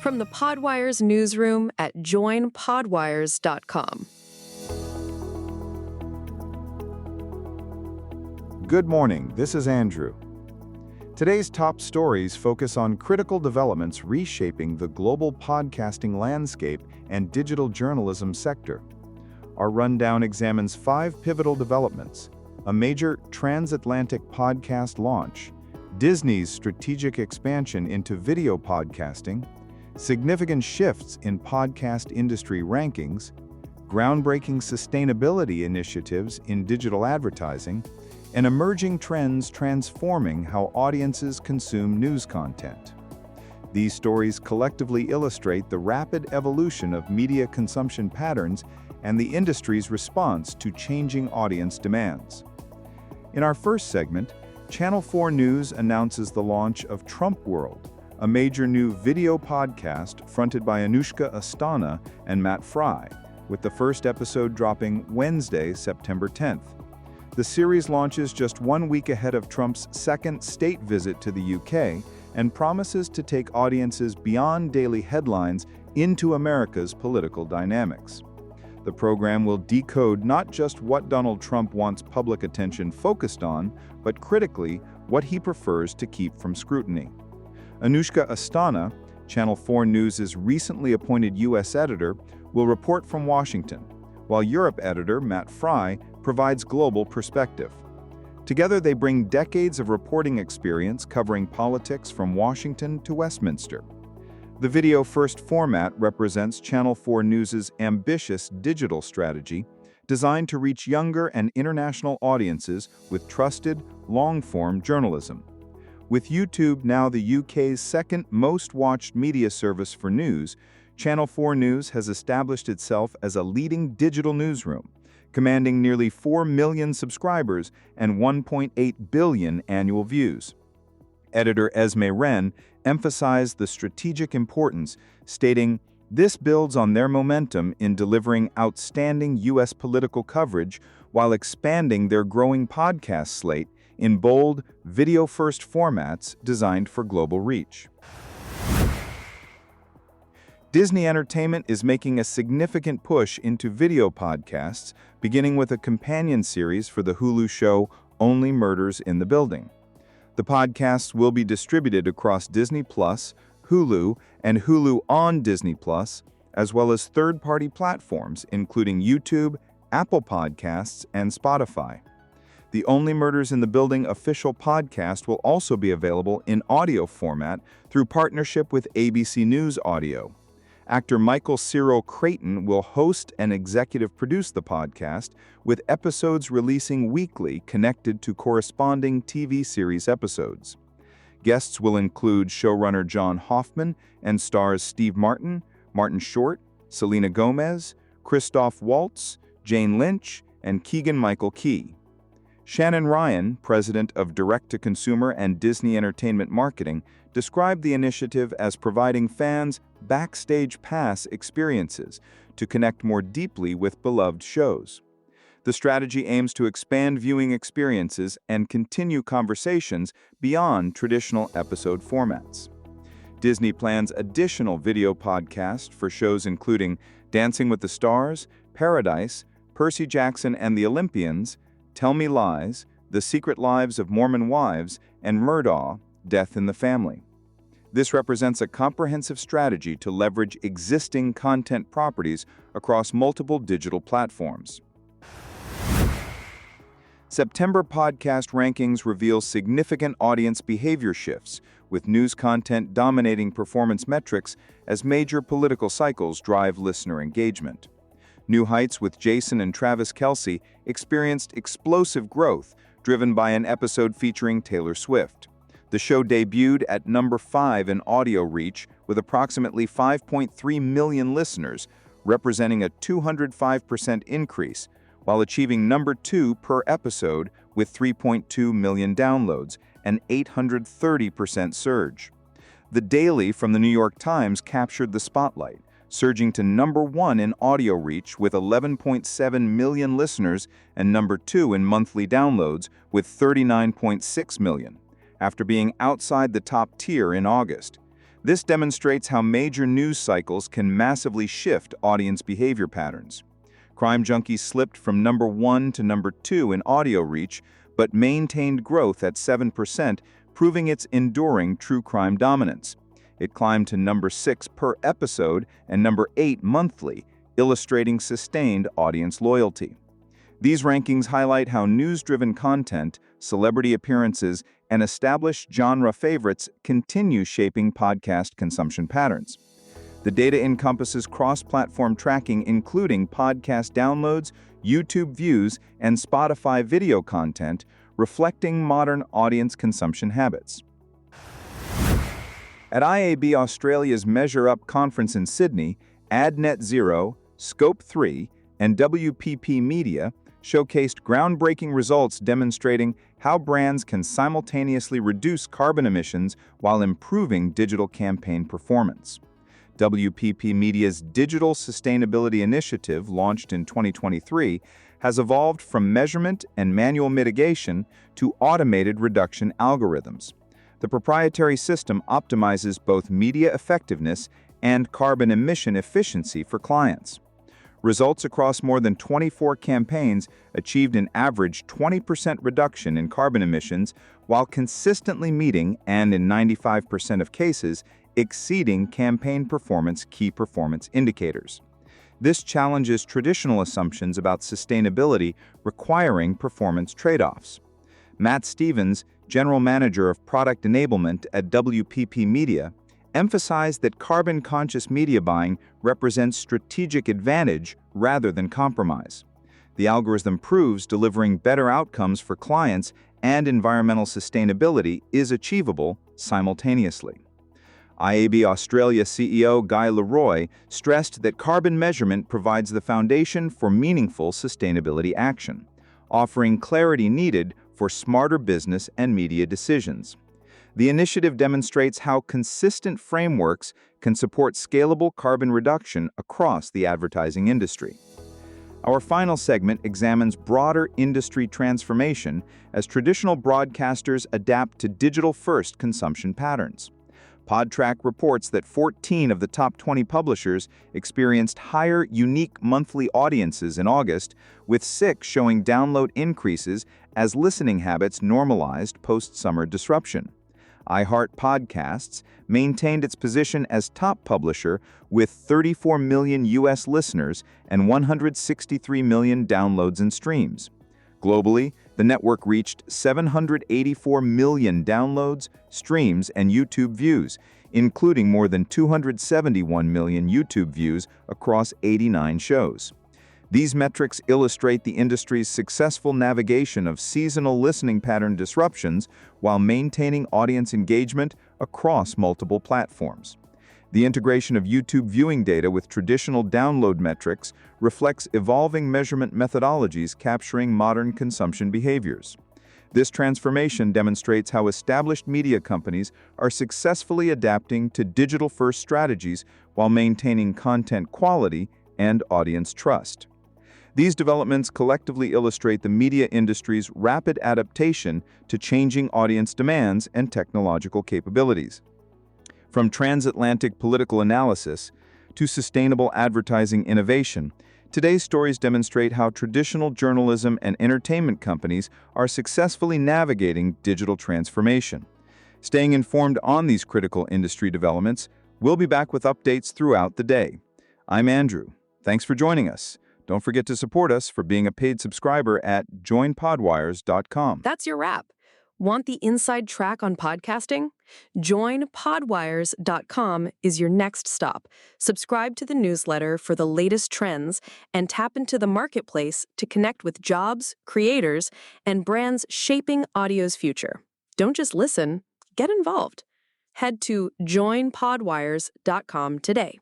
From the Podwires newsroom at joinpodwires.com. Good morning, this is Andrew. Today's top stories focus on critical developments reshaping the global podcasting landscape and digital journalism sector. Our rundown examines 5 pivotal developments: a major transatlantic podcast launch, Disney's strategic expansion into video podcasting, significant shifts in podcast industry rankings, groundbreaking sustainability initiatives in digital advertising, and emerging trends transforming how audiences consume news content. These stories collectively illustrate the rapid evolution of media consumption patterns and the industry's response to changing audience demands. In our first segment, Channel 4 News announces the launch of Trump World, a major new video podcast fronted by Anushka Astana and Matt Fry, with the first episode dropping Wednesday, September 10th. The series launches just 1 week ahead of Trump's second state visit to the UK and promises to take audiences beyond daily headlines into America's political dynamics. The program will decode not just what Donald Trump wants public attention focused on, but critically, what he prefers to keep from scrutiny. Anushka Astana, Channel 4 News' recently appointed U.S. editor, will report from Washington, while Europe editor Matt Fry provides global perspective. Together, they bring decades of reporting experience covering politics from Washington to Westminster. The video-first format represents Channel 4 News' ambitious digital strategy designed to reach younger and international audiences with trusted, long-form journalism. With YouTube now the UK's second most-watched media service for news, Channel 4 News has established itself as a leading digital newsroom, commanding nearly 4 million subscribers and 1.8 billion annual views. Editor Esme Wren emphasized the strategic importance, stating, "This builds on their momentum in delivering outstanding U.S. political coverage while expanding their growing podcast slate in bold, video-first formats designed for global reach." Disney Entertainment is making a significant push into video podcasts, beginning with a companion series for the Hulu show Only Murders in the Building. The podcasts will be distributed across Disney+, Hulu, and Hulu on Disney+, as well as third-party platforms including YouTube, Apple Podcasts, and Spotify. The Only Murders in the Building official podcast will also be available in audio format through partnership with ABC News Audio. Actor Michael Cyril Creighton will host and executive produce the podcast, with episodes releasing weekly connected to corresponding TV series episodes. Guests will include showrunner John Hoffman and stars Steve Martin, Martin Short, Selena Gomez, Christoph Waltz, Jane Lynch, and Keegan-Michael Key. Shannon Ryan, president of Direct-to-Consumer and Disney Entertainment Marketing, described the initiative as providing fans backstage pass experiences to connect more deeply with beloved shows. The strategy aims to expand viewing experiences and continue conversations beyond traditional episode formats. Disney plans additional video podcasts for shows including Dancing with the Stars, Paradise, Percy Jackson and the Olympians, Tell Me Lies, The Secret Lives of Mormon Wives, and Murdaugh, Death in the Family. This represents a comprehensive strategy to leverage existing content properties across multiple digital platforms. September podcast rankings reveal significant audience behavior shifts, with news content dominating performance metrics as major political cycles drive listener engagement. New Heights with Jason and Travis Kelce experienced explosive growth, driven by an episode featuring Taylor Swift. The show debuted at number 5 in audio reach with approximately 5.3 million listeners, representing a 205% increase, while achieving number 2 per episode with 3.2 million downloads, an 830% surge. The Daily from the New York Times captured the spotlight, surging to number 1 in audio reach with 11.7 million listeners and number 2 in monthly downloads with 39.6 million, after being outside the top tier in August. This demonstrates how major news cycles can massively shift audience behavior patterns. Crime Junkie slipped from number 1 to number 2 in audio reach, but maintained growth at 7%, proving its enduring true crime dominance. It climbed to number 6 per episode and number 8 monthly, illustrating sustained audience loyalty. These rankings highlight how news-driven content, celebrity appearances, and established genre favorites continue shaping podcast consumption patterns. The data encompasses cross-platform tracking, including podcast downloads, YouTube views, and Spotify video content, reflecting modern audience consumption habits. At IAB Australia's Measure Up conference in Sydney, AdNet Zero, Scope 3, and WPP Media showcased groundbreaking results demonstrating how brands can simultaneously reduce carbon emissions while improving digital campaign performance. WPP Media's Digital Sustainability Initiative, launched in 2023, has evolved from measurement and manual mitigation to automated reduction algorithms. The proprietary system optimizes both media effectiveness and carbon emission efficiency for clients. Results across more than 24 campaigns achieved an average 20% reduction in carbon emissions while consistently meeting and, in 95% of cases, exceeding campaign performance key performance indicators. This challenges traditional assumptions about sustainability requiring performance trade-offs. Matt Stevens, General Manager of Product Enablement at WPP Media, emphasized that carbon-conscious media buying represents strategic advantage rather than compromise. The algorithm proves delivering better outcomes for clients and environmental sustainability is achievable simultaneously. IAB Australia CEO Guy Leroy stressed that carbon measurement provides the foundation for meaningful sustainability action, offering clarity needed for smarter business and media decisions. The initiative demonstrates how consistent frameworks can support scalable carbon reduction across the advertising industry. Our final segment examines broader industry transformation as traditional broadcasters adapt to digital-first consumption patterns. Podtrac reports that 14 of the top 20 publishers experienced higher unique monthly audiences in August, with 6 showing download increases as listening habits normalized post-summer disruption. iHeart Podcasts maintained its position as top publisher with 34 million U.S. listeners and 163 million downloads and streams. Globally, the network reached 784 million downloads, streams, and YouTube views, including more than 271 million YouTube views across 89 shows. These metrics illustrate the industry's successful navigation of seasonal listening pattern disruptions while maintaining audience engagement across multiple platforms. The integration of YouTube viewing data with traditional download metrics reflects evolving measurement methodologies capturing modern consumption behaviors. This transformation demonstrates how established media companies are successfully adapting to digital-first strategies while maintaining content quality and audience trust. These developments collectively illustrate the media industry's rapid adaptation to changing audience demands and technological capabilities. From transatlantic political analysis to sustainable advertising innovation, today's stories demonstrate how traditional journalism and entertainment companies are successfully navigating digital transformation. Staying informed on these critical industry developments, we'll be back with updates throughout the day. I'm Andrew. Thanks for joining us. Don't forget to support us for being a paid subscriber at joinpodwires.com. That's your wrap. Want the inside track on podcasting? Joinpodwires.com is your next stop. Subscribe to the newsletter for the latest trends and tap into the marketplace to connect with jobs, creators, and brands shaping audio's future. Don't just listen, get involved. Head to joinpodwires.com today.